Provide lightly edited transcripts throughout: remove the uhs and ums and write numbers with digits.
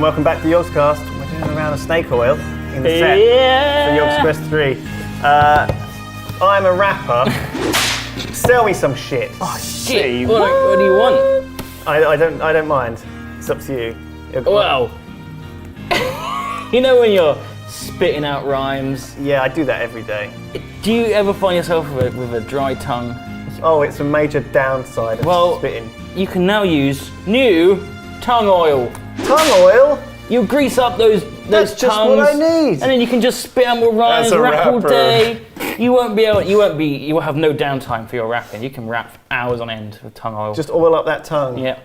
welcome back to YOGSCAST. We're doing a round of snake oil in the set for YOGSCAST 3. I'm a rapper. Sell me some shit. Oh shit! What do you want? I don't mind. It's up to you. Well, you know when you're spitting out rhymes. Yeah, I do that every day. Do you ever find yourself with a dry tongue? Oh, it's a major downside of spitting. You can now use new tongue oil. Tongue oil? You grease up those That's tongues, just what I need. and then you can just spit out more rhymes, rap all day. You will have no downtime for your rapping. You can rap hours on end with tongue oil. Just oil up that tongue. Yeah.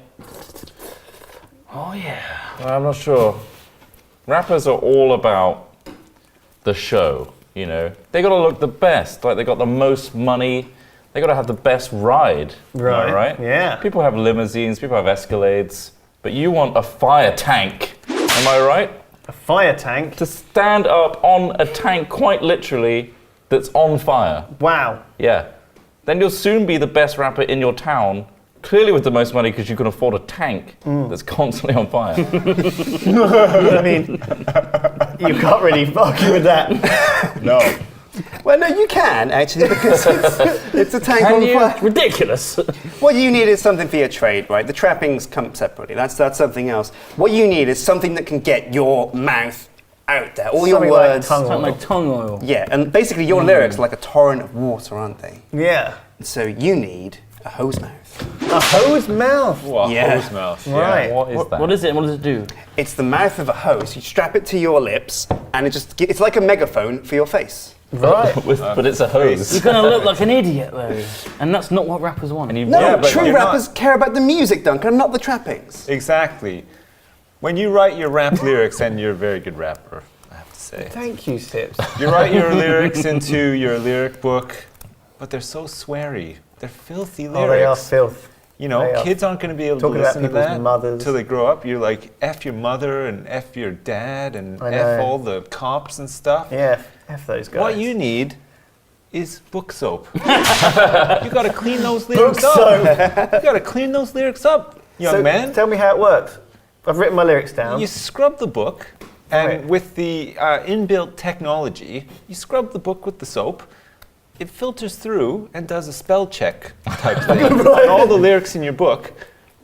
Oh yeah. I'm not sure. Rappers are all about the show, you know. They gotta look the best, like they got the most money. They gotta have the best ride. Right. Right? Yeah. People have limousines, people have Escalades, but you want a fire tank. Am I right? A fire tank? To stand up on a tank, quite literally, that's on fire. Wow. Yeah. Then you'll soon be the best rapper in your town, clearly with the most money because you can afford a tank that's constantly on fire. I mean, you can't really argue with that. No. Well, no, you can actually because it's a tank on fire. Ridiculous. What you need is something for your trade, right? The trappings come separately. That's something else. What you need is something that can get your mouth out there. All your words. Like tongue oil. Yeah, and basically your lyrics are like a torrent of water, aren't they? Yeah. So you need a hose mouth. A hose mouth? What, Yeah. hose mouth? Right. Yeah, what is that? What is it and what does it do? It's the mouth of a hose. You strap it to your lips, and it's like a megaphone for your face. Right. But it's a hose. You're gonna look like an idiot though, and that's not what rappers want. No, true rappers care about the music, Duncan, not the trappings. Exactly. When you write your rap lyrics, and you're a very good rapper, I have to say. Thank you, Sips. You write your lyrics into your lyric book, but they're so sweary. They're filthy lyrics. Oh, they are filth. You know, kids aren't going to be able to listen to that until they grow up. You're like, F your mother and F your dad and F all the cops and stuff. Yeah, F those guys. What you need is book soap. You got to clean those lyrics up. You got to clean those lyrics up, young man. Tell me how it works. I've written my lyrics down. You scrub the book, and with the inbuilt technology, you scrub the book with the soap. It filters through and does a spell check type thing on all the lyrics in your book,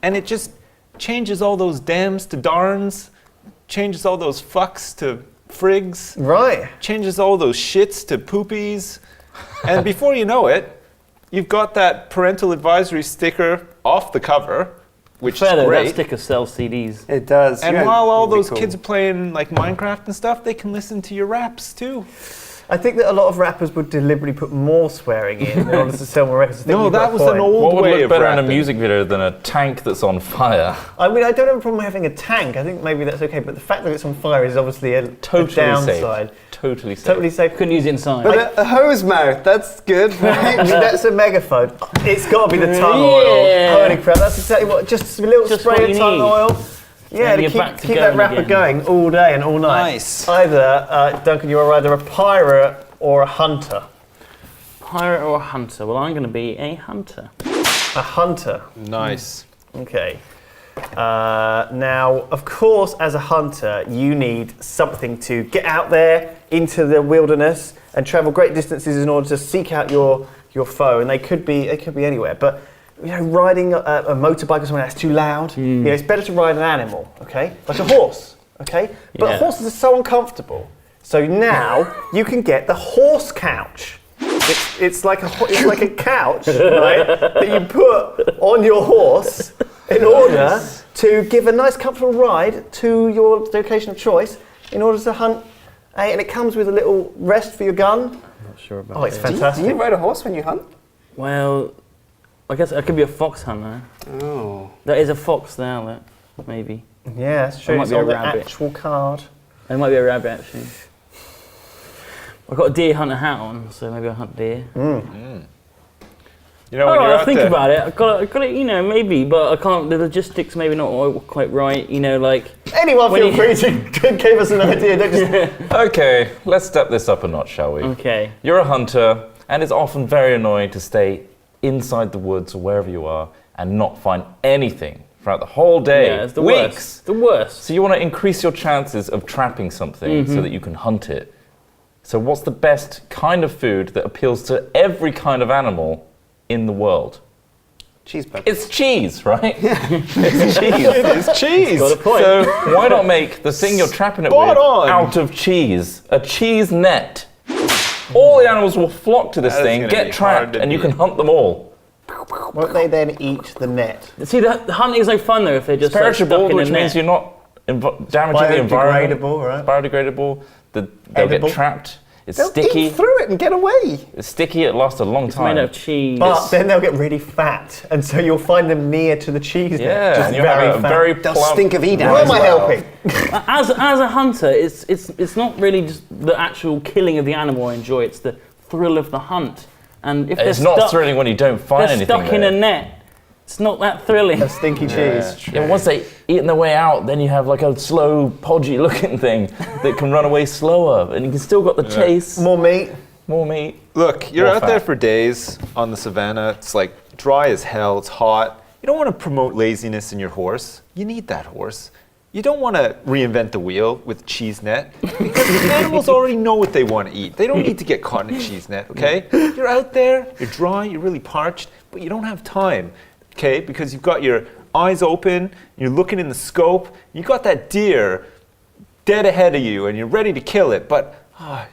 and it just changes all those dams to darns, changes all those fucks to frigs, changes all those shits to poopies, and before you know it, you've got that parental advisory sticker off the cover, which is great. That sticker sells CDs. It does. And while all those kids are playing like Minecraft and stuff, they can listen to your raps too. I think that a lot of rappers would deliberately put more swearing in order to sell more records. No, that was an old What would way look of better in rapping. a music video than a tank that's on fire? I mean, I don't have a problem having a tank. I think maybe that's okay, but the fact that it's on fire is obviously a downside. Safe. Totally safe. Totally safe. Couldn't use it inside. But a hose mouth, that's good, right? That's a megaphone. It's got to be the tongue oil. Holy crap, that's exactly what, just a little spray of tongue oil. Yeah, to keep that rapper going all day and all night. Nice. Either, Duncan, you are either a pirate or a hunter. Pirate or a hunter? Well, I'm going to be a hunter. A hunter. Nice. Okay. Now, of course, as a hunter, you need something to get out there into the wilderness and travel great distances in order to seek out your foe. And they could be anywhere. But you know, riding a motorbike or something that's too loud. You know, it's better to ride an animal. Okay, like a horse. Okay, but horses are so uncomfortable. So now you can get the horse couch. It's like a couch, right, that you put on your horse in order to give a nice, comfortable ride to your location of choice in order to hunt. And it comes with a little rest for your gun. I'm not sure about Oh, it's fantastic. Do you ride a horse when you hunt? Well, I guess I could be a fox hunter. Oh. There is a fox there, maybe. Yeah, it's true. Might It's be a on the rabbit. actual card. There might be a rabbit, actually. I've got a deer hunter hat on, so maybe I'll hunt deer. You know, when you're I'll out think there, about it. I've got it, you know, maybe, but I can't. The logistics maybe not quite right, you know, like. Anyone feel free to give us an idea. Don't just Okay, let's step this up a notch, shall we? Okay. You're a hunter, and it's often very annoying to stay inside the woods or wherever you are and not find anything throughout the whole day. Yeah, it's the weeks. worst. The worst. So you want to increase your chances of trapping something so that you can hunt it. So what's the best kind of food that appeals to every kind of animal in the world? Cheeseburger. It's cheese, right? It's cheese. It is cheese. Got a point. So why not make the thing you're trapping it Spot with on. out of cheese? A cheese net. All the animals will flock to this That is thing, gonna get be trapped, hard to and you beat. can hunt them all. Won't they then eat the net? See, the hunting is no fun though if they're just like, stuck Perishable, in which a means net. you're not damaging the environment. Biodegradable, right? Biodegradable. They'll Edible. get trapped. It's They'll sticky. eat through it and get away. It's sticky. It lasts a long It's time. made of cheese. But then they'll get really fat, and so you'll find them near to the cheese net. yeah, Just and you'll have a fat. very They'll plump. stink of Edam. Why as am I well. helping? As a hunter, it's not really just the actual killing of the animal I enjoy. It's the thrill of the hunt. And if It's they're not stuck, thrilling when you don't find they're anything. stuck in a net. It's not that thrilling. A stinky cheese. Yeah, once they eaten their way out, then you have like a slow, podgy looking thing that can run away slower, and you can still got the chase. More meat. More meat. Look, you're More out fat. there for days on the savannah. It's like dry as hell. It's hot. You don't want to promote laziness in your horse. You need that horse. You don't want to reinvent the wheel with cheese net because the animals already know what they want to eat. They don't need to get caught in a cheese net, okay? You're out there, you're dry, you're really parched, but you don't have time, okay? Because you've got your eyes open, you're looking in the scope, you got that deer dead ahead of you and you're ready to kill it, but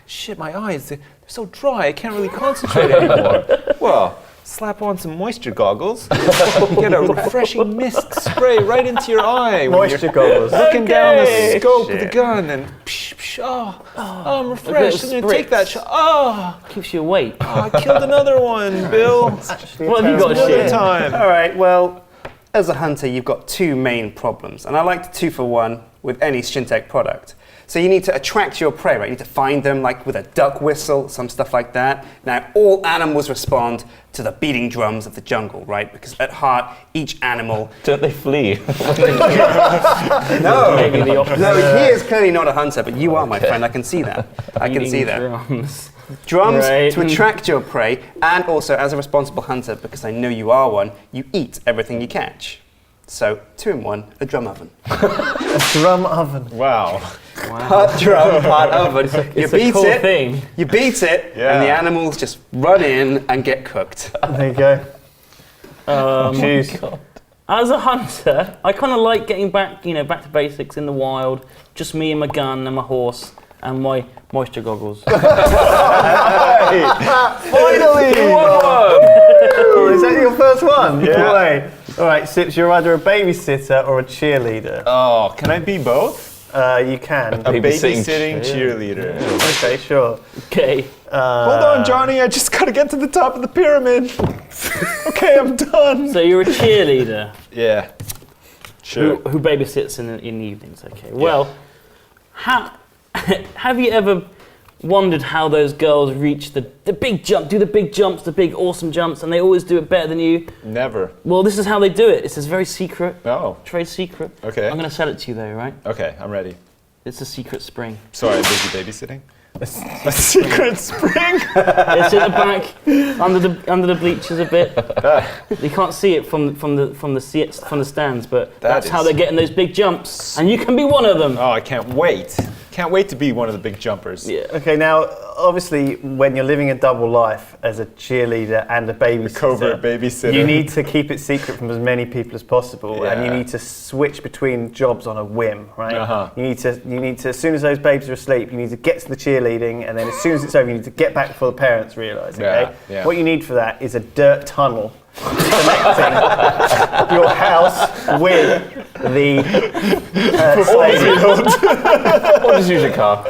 shit, my eyes, they're so dry, I can't really concentrate anymore. Well, slap on some moisture goggles, you get a refreshing mist spray right into your eye. when Moisture you're goggles. Looking down the Okay. scope of the gun and psh, psh, I'm refreshed. I'm gonna take that shot. Keeps you awake. I killed another one, Bill. What have you got to Another share? time. All right, well, as a hunter, you've got two main problems, and I like to 2-for-1 with any Shintech product. So you need to attract your prey, right? You need to find them, like with a duck whistle, some stuff like that. Now, all animals respond to the beating drums of the jungle, right? Because at heart, each animal... Don't they flee? No, Maybe the opposite. no, he is clearly not a hunter, but you are, my friend. I can see that. I can see that. Drums. Drums Right. to attract your prey, and also as a responsible hunter, because I know you are one, you eat everything you catch. So, 2-in-1, a drum oven. Drum oven. Wow. Part drum, part oven. You It's a beat cool it, thing. you beat it, Yeah. and the animals just run in and get cooked. There you go. Cheese. As a hunter, I kind of like getting back to basics in the wild. Just me and my gun and my horse and my moisture goggles. Finally! Oh, is that your first one? Yeah. Boy. All right, Sips, you're either a babysitter or a cheerleader. Oh, can I be both? You can. A Babysitting babysitting cheerleader. Okay, sure. Okay. Hold on, Johnny. I just gotta get to the top of the pyramid. Okay, I'm done. So you're a cheerleader Yeah. Sure. who babysits in the evenings. Okay. Well, have you ever wondered how those girls reach the big jump, do the big jumps, the big awesome jumps, and they always do it better than you? Never. Well, this is how they do it. It's very secret, Oh. trade secret. Okay. I'm going to sell it to you though, right? Okay, I'm ready. It's a secret spring. Sorry, I'm busy babysitting. A secret spring. It's in the back, under the bleachers a bit. You can't see it from the stands, but that's how is- they're getting those big jumps, and you can be one of them. Oh, I can't wait. Can't wait to be one of the big jumpers. Yeah. Okay, now, obviously, when you're living a double life as a cheerleader and a babysitter, Covert babysitter. you need to keep it secret from as many people as possible, and you Yeah. need to switch between jobs on a whim, right? Uh-huh. You need to, as soon as those babies are asleep, you need to get to the cheerleading, and then as soon as it's over, you need to get back before the parents realise, okay? Yeah, yeah. What you need for that is a dirt tunnel connecting your house with the stadium. Or just use your car.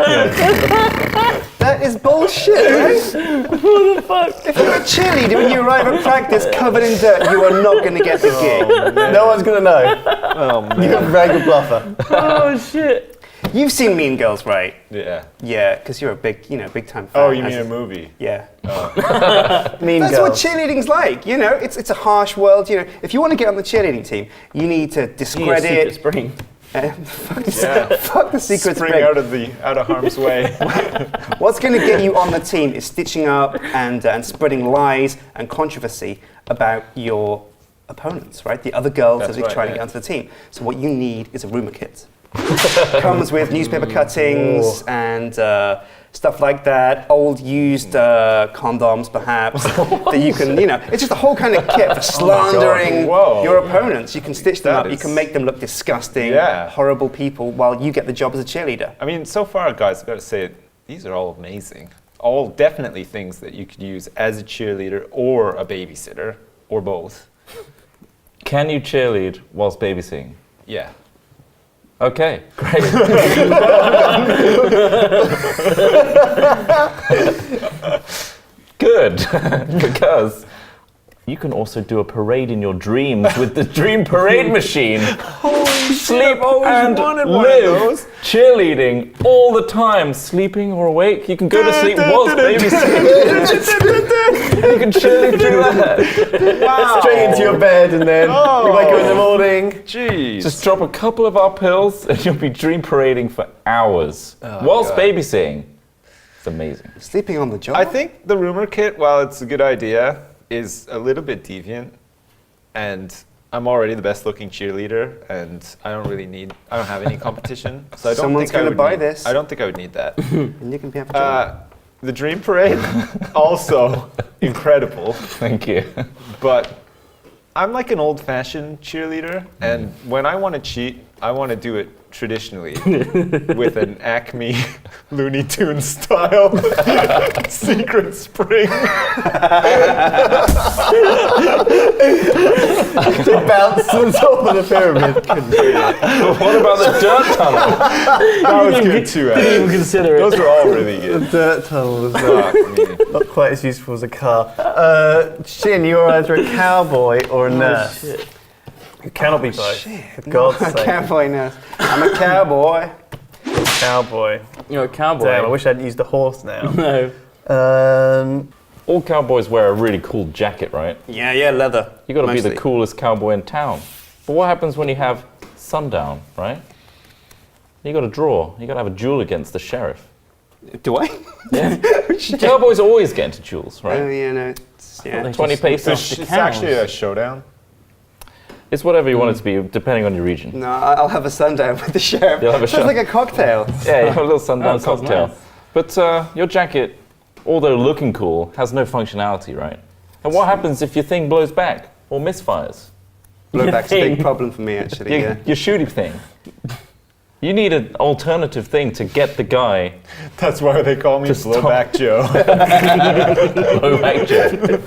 That is bullshit, right? What the fuck? If you're a cheerleader and you arrive at practice covered in dirt, you are not going to get the gig. No one's going to know. Oh man. You're a very good bluffer. Oh shit! You've seen Mean Girls, right? Yeah. Yeah, because you're a big time fan. Oh, you as mean a- a movie? Yeah. Mean That's girls. what cheerleading's like, you know? It's a harsh world, you know? If you want to get on the cheerleading team, you need to You need a secret discredit... spring. Fuck the secret Spring spring. out of harm's way. What's going to get you on the team is stitching up and spreading lies and controversy about your opponents, right? The other girls That's that are right, trying to yeah. get onto the team. So what you need is a rumor kit. Comes with newspaper cuttings and stuff like that, old used condoms perhaps, that you can, it's just a whole kind of kit for slandering Whoa. your opponents. You can stitch them That up, you is- can make them look disgusting, Yeah. horrible people, while you get the job as a cheerleader. I mean, so far, guys, I've got to say, these are all amazing. All definitely things that you could use as a cheerleader or a babysitter, or both. Can you cheerlead whilst babysitting? Yeah. Okay, great. Good, because you can also do a parade in your dreams with the Dream Parade machine. Sleep and wanted one of live those. cheerleading all the time, sleeping or awake. You can go to sleep whilst babysitting. You can cheerlead through that. Wow. Straight into your bed, and then you wake up in the morning. Jeez. Just drop a couple of our pills and you'll be dream parading for hours whilst God. babysitting. It's amazing. Sleeping on the job? I think the rumor kit, while it's a good idea, is a little bit deviant. And I'm already the best looking cheerleader, and I don't have any competition. So I don't Someone's think I gonna would buy need- this. I don't think I would need that. And you can be have a job. The Dream Parade, also incredible. Thank you. But I'm like an old-fashioned cheerleader, and when I want to cheat, I want to do it traditionally with an Acme Looney Tunes style secret spring. To bounce on top of the pyramid. Couldn't do that. What about the dirt tunnel? That was good too, Didn't actually. even consider it. Those were all really The good. dirt tunnel was Fuck me. not quite as useful as a car. Shin, you're either a cowboy or a nurse. Shit. You cannot be both. Shit. For God's No, sake. cowboy nurse. I'm a cowboy. Cowboy. You're a cowboy. Damn, I wish I'd used a horse now. No. All cowboys wear a really cool jacket, right? Yeah, leather. You got to be the Mostly. coolest cowboy in town. But what happens when you have sundown, right? You got to draw. You got to have a duel against the sheriff. Do I? Yeah. Cowboys always get into duels, Oh, right? yeah, no. Yeah. They 20 just paces. the It's cows. actually a showdown. It's whatever you want it to be, depending on your region. No, I'll have a sundown with the sheriff. You'll have a Sounds shot. like a cocktail. Yeah, you have a little sundown Oh, sounds cocktail. nice. But your jacket, although looking cool, has no functionality, right? And what happens if your thing blows back or misfires? Blowback's a big problem for me, actually. Your, Yeah. your shooting thing. You need an alternative thing to get the guy That's why they call me To stop. Blowback Joe. blow back jacket.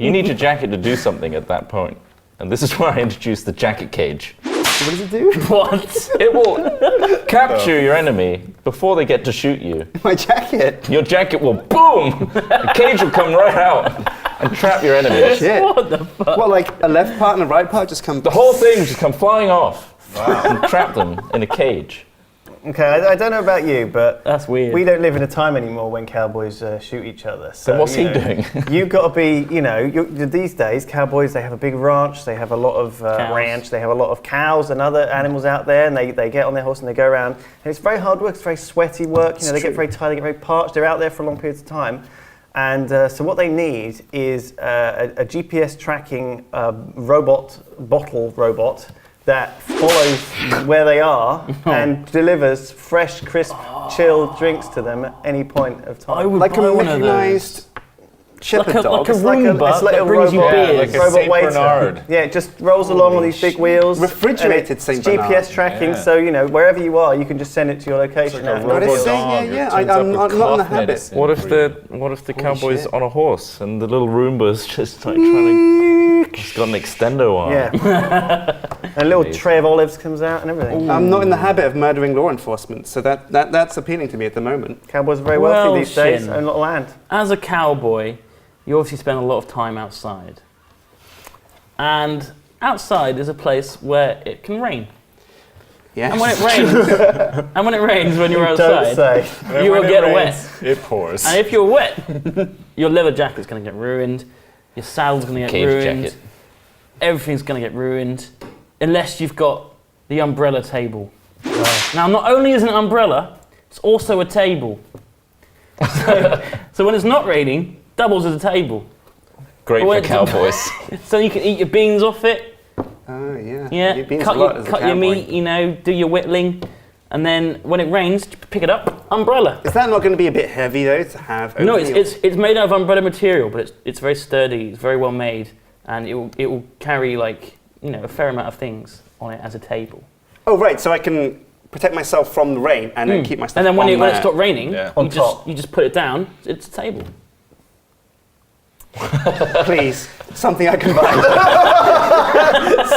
You need your jacket to do something at that point. And this is where I introduced the jacket cage. What does it do? What? It will capture your enemy before they get to shoot you. My jacket. Your jacket will boom! The cage will come right out and trap your enemy. Shit. What the fuck? What, like a left part and a right part just come... The whole thing just come flying off and trap them in a cage. Okay, I don't know about you, but That's weird. we don't live in a time anymore when cowboys shoot each other. So, what's you he know, doing? You've got to be, these days, cowboys, they have a big ranch, they have a lot of Cows. they have a lot of cows and other animals out there, and they get on their horse and they go around. And it's very hard work, it's very sweaty work, they get very tired, they get very parched, they're out there for long periods of time. And so what they need is a GPS tracking bottle robot, that follows where they are and delivers fresh, crisp, chilled drinks to them at any point of time. I would Like buy a one of those. mechanized shepherd Like a- dog. like a It's like a, Roomba it's like that a brings you robot, beers. like a robot Saint waiter. Bernard. Yeah, it just rolls along on these big wheels. Refrigerated and it's Saint GPS Bernard. tracking, Yeah. so wherever you are, you can just send it to your location. It's like a at What no is robot cost. saying? dog. Yeah, It I'm turns up with not in the cough habit. medicine What if for the Holy cowboy's shit. on a horse and the little Roomba's just like trying to... He's got an extendo arm. Yeah. And a little Amazing. tray of olives comes out and everything. I'm not in the habit of murdering law enforcement, so that's appealing to me at the moment. Cowboys are very wealthy Well, these days, Shin. own a lot of land. As a cowboy, you obviously spend a lot of time outside. And outside is a place where it can rain. Yeah. And when it rains, when you're Don't outside, say. you will When it get rains, wet. It pours. And if you're wet, your leather jacket's going to get ruined, your saddle's going to get Cage ruined, jacket. everything's going to get ruined, unless you've got the umbrella table. Now, not only is it an umbrella, it's also a table. So when it's not raining, doubles as a table. Great for cowboys. So you can eat your beans off it. Oh, yeah. Yeah, It means cut, a lot as a cut your cowboy. meat, you know, do your whittling, and then when it rains, pick it up, umbrella. Is that not going to be a bit heavy, though, to have? No, oatmeal? it's made out of umbrella material, but it's very sturdy, it's very well made, and it will carry, like, you know, a fair amount of things on it as a table. Oh, right, so I can protect myself from the rain and then keep my stuff And then when on it there. stops raining, Yeah. On you top. just put it down, it's a table. Please, something I can buy.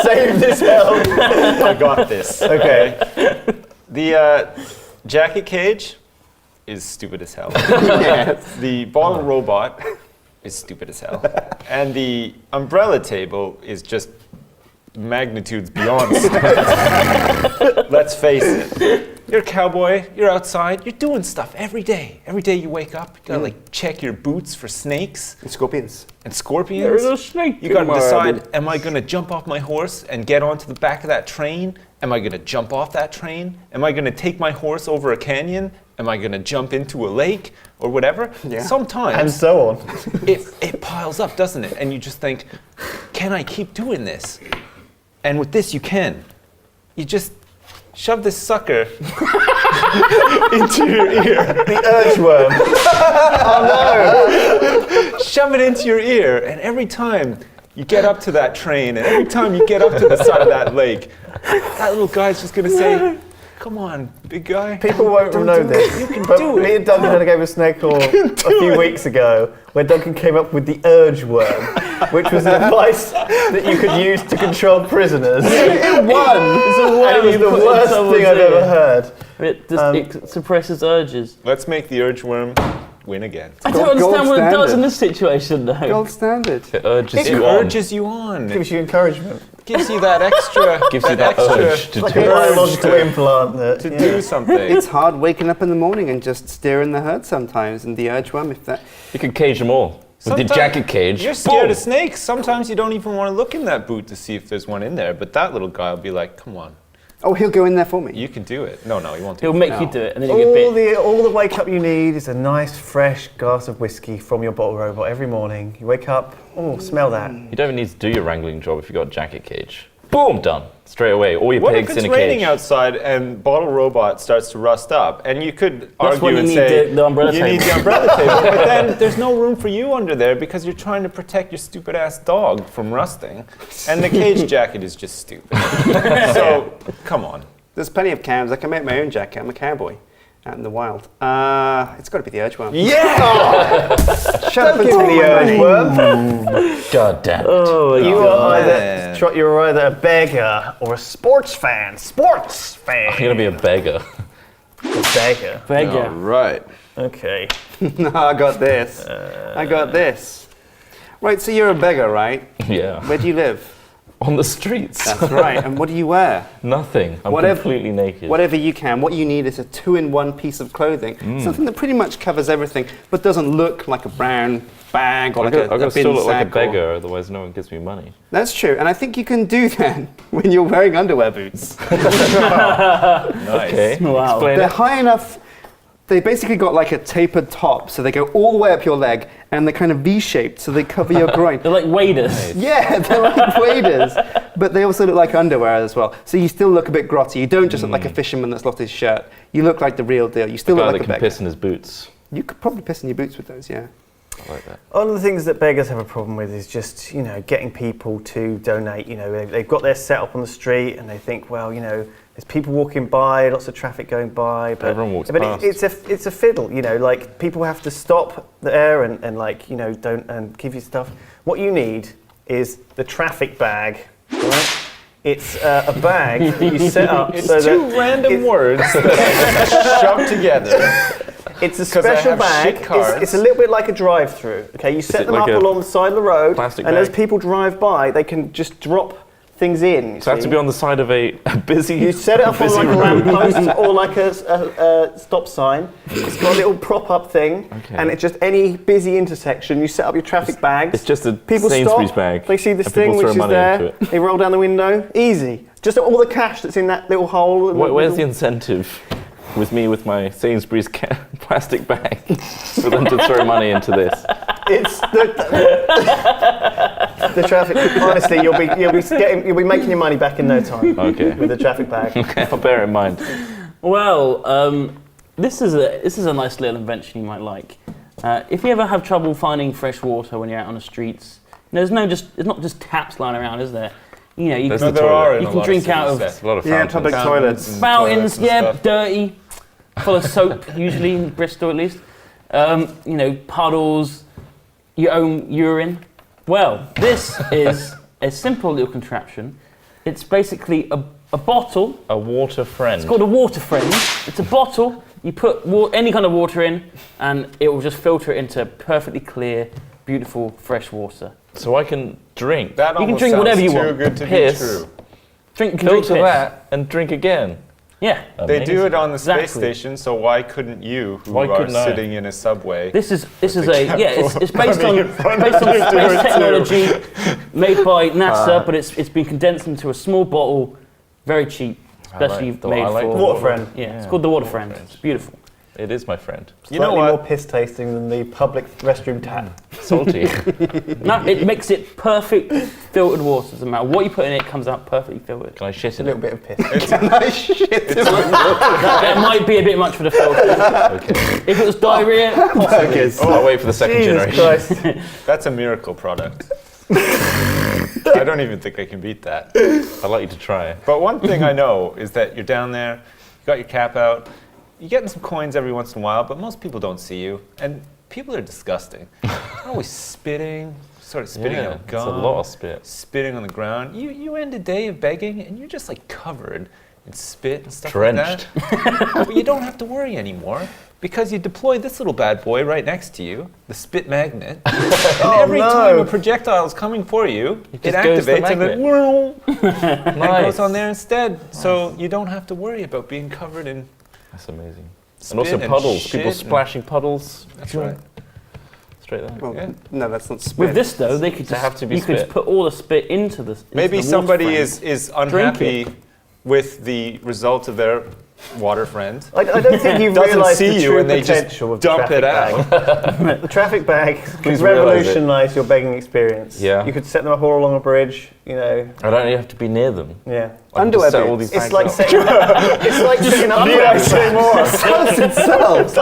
Save this world. I got this. Okay. The jacket cage is stupid as hell. Yes. The bottle robot is stupid as hell. And the umbrella table is just magnitudes beyond stupid. Let's face it. You're a cowboy, you're outside, you're doing stuff every day. Every day you wake up, you gotta like check your boots for snakes And scorpions. and scorpions. There's a snake You gotta in my decide, boot. am I gonna jump off my horse and get onto the back of that train? Am I gonna jump off that train? Am I gonna take my horse over a canyon? Am I gonna jump into a lake or whatever? Yeah. Sometimes And so on. it piles up, doesn't it? And you just think, can I keep doing this? And with this, you can. You just shove this sucker into your ear. The urgeworm. Shove it into your ear, and every time you get up to that train, and every time you get up to the side of that lake, that little guy's just gonna say, come on, big guy. People won't Don't know do this. it. You can but do me it. and Duncan had a game of Snake Oil a few weeks ago where Duncan came up with the urgeworm, which was a device that you could use to control prisoners. It won! And it was the worst thing I've ever heard. It suppresses urges. Let's make the urgeworm win again. I don't Gold understand what it does standard. in this situation, though. Gold standard. It urges It you on. urges you on. It Gives you encouragement. gives you that extra. Gives you that extra urge to Like do a it. biological implant that. to yeah. do something. It's hard waking up in the morning and just steering the herd sometimes, and the urgeworm, if that... You can cage them all. With the Sometimes jacket cage. You're scared boom. of snakes. Sometimes you don't even want to look in that boot to see if there's one in there. But that little guy will be like, "Come on, Oh, he'll go in there for me. you can do it." No, he won't do He'll it. make No. you do it, and then you get bit. All the wake up you need is a nice fresh glass of whiskey from your bottle robot every morning. You wake up, oh, smell that. You don't even need to do your wrangling job if you've got a jacket cage. Boom, done. Straight away. All your What if pigs it's in a raining cage. outside and bottle robot starts to rust up, and you could That's argue when you and need say the umbrella you need table. the umbrella table, but then there's no room for you under there because you're trying to protect your stupid ass dog from rusting, and the cage jacket is just stupid. So come on. There's plenty of cams. I can make my own jacket. I'm a cowboy out in the wild. It's got to be the urgeworm. Yeah. Shut up and Give take me the my money. urgeworm. God damn it. Oh, You man. you're either a beggar or a sports fan. Sports fan. I'm gonna be a beggar. A beggar. beggar. Right. Okay. No, I got this. I got this. Right, so you're a beggar, right? Yeah. Where do you live? On the streets. That's right. And what do you wear? Nothing. I'm Whatever- completely naked. Whatever you can. What you need is a 2-in-1 piece of clothing. Something that pretty much covers everything, but doesn't look like a brown bag or I've like got a to bin still look like a sack or- beggar, otherwise no one gives me money. That's true. And I think you can do that when you're wearing underwear boots. Nice. Okay. Wow. Explain They're it. high enough. They basically got like a tapered top, so they go all the way up your leg, and they're kind of V-shaped, so they cover your groin. They're like waders. Yeah, they're like waders, but they also look like underwear as well. So you still look a bit grotty. You don't just look like a fisherman that's lost his shirt. You look like the real deal. You still The guy look that like a can beggar. piss in his boots. You could probably piss in your boots with those, yeah. I like that. One of the things that beggars have a problem with is just, getting people to donate. They've got their setup on the street and they think, well, there's people walking by, lots of traffic going by. But Everyone walks but past. it's a fiddle, like people have to stop there and don't and give you stuff. What you need is the traffic bag, right? It's a bag that you set up It's so two that random words that shoved together. it's a 'Cause I special have bag. shit cards. It's a little bit like a drive-through. Okay, you set it them like up a along the side of the road, plastic and as bag? people drive by, they can just drop things in. So I have to be on the side of a busy You set it up on busy like a road. lamppost or like a stop sign. It's got a little prop-up thing, Okay. and it's just any busy intersection. You set up your traffic bags. It's just a People Sainsbury's stop. bag. They see this and people thing throw which is money there. into it. They roll down the window. Easy. Just all the cash that's in that little hole. and Where's the little- incentive with me with my Sainsbury's plastic bag for them to throw money into this? It's the traffic. Honestly, you'll be making your money back in no time. Okay. With the traffic bag. I'll bear it in mind. Well, this is a nice little invention you might like. If you ever have trouble finding fresh water when you're out on the streets, it's not just taps lying around, is there? You know, you There's can, the toilet. you can drink out of There's a lot of Yeah, fountains. public toilets. and fountains, toilets and yeah, stuff. dirty, full of soap, usually in Bristol at least. Puddles, your own urine. Well, this is a simple little contraption. It's basically a bottle. A water friend. It's called a water friend. It's a bottle. You put any kind of water in, and it will just filter it into perfectly clear, beautiful, fresh water. So I can drink. That You can almost drink sounds whatever you too want. good to Piss. be true. You can drink Filter piss. that and drink again. Yeah. They do Amazing. it on the space Exactly. station, so why couldn't you, who Why are couldn't I? sitting in a subway? This is the it's based coming on in front space of you technology made by NASA, but it's been condensed into a small bottle, very cheap, especially made for Water friend. Yeah, it's called the water friend. It's beautiful. It is my friend. You know Slightly what? more piss tasting than the public restroom tap. Salty. No, it makes it perfect filtered water. Doesn't matter what you put in it, it comes out perfectly filtered. Can I shit A in little it? bit of piss. It's a nice shit. That might be a bit much for the filter. Okay. If it was diarrhea, possibly. I'll wait for the second Jesus generation. Christ. That's a miracle product. I don't even think I can beat that. I'd like you to try it. But one thing I know is that you're down there, you got your cap out, you're getting some coins every once in a while, but most people don't see you. And people are disgusting. They're always spitting, sort of spitting Yeah, out it's gum. a lot of spit. Spitting on the ground. You end a day of begging and you're just like covered in spit and stuff Drenched. like that. But you don't have to worry anymore because you deploy this little bad boy right next to you, the spit magnet. And every time a projectile is coming for you, it just goes to the activates and it, magnet. and it goes on there instead. So you don't have to worry about being covered in That's amazing. spit And also and puddles. shit People and- splashing puddles. That's right. Straight there. Well, Yeah. no, that's not spit. With this though, they could They just have to be you could spit. put all the spit into the. Maybe into the somebody water is Drink unhappy with the result of their water friend. I don't think you've Doesn't realised see the you true and they just potential of dump the it traffic bag. The traffic bag could Please realise it. revolutionise your begging experience. Yeah. You could set them up all along a bridge, I don't even have to be near them. yeah. I can Underwear just set all boots. these It's bags like up. setting up Need I say more? Sounds itself.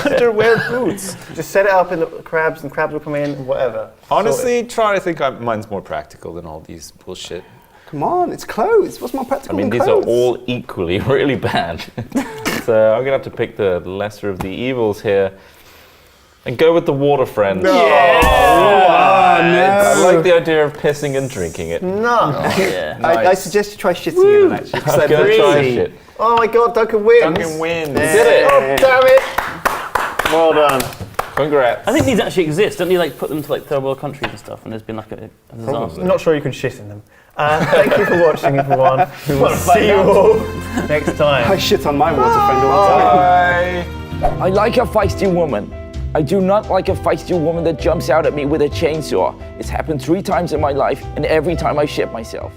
Underwear boots. Just set it up in the crabs, and crabs will come in, whatever. Honestly, try to think mine's more practical than all these bullshit. Come on, it's clothes. What's more practical I mean, than these are clothes? all equally really bad. So I'm going to have to pick the lesser of the evils here and go with the water friend. I like the idea of pissing and drinking it. No. Yeah. I suggest you try shitting in it, actually. 'cause I'm they're going to try easy. shit. Oh my God, Duncan wins. Duncan wins. Did it? Oh damn it! Well done. Congrats. I think these actually exist. Don't you like put them to like third world countries and stuff? And there's been like a disaster. Probably. I'm not sure you can shit in them. Thank you for watching, everyone. We will see you all next time. I shit on my water friend all the time. Bye. I like a feisty woman. I do not like a feisty woman that jumps out at me with a chainsaw. It's happened 3 times in my life, and every time I shit myself.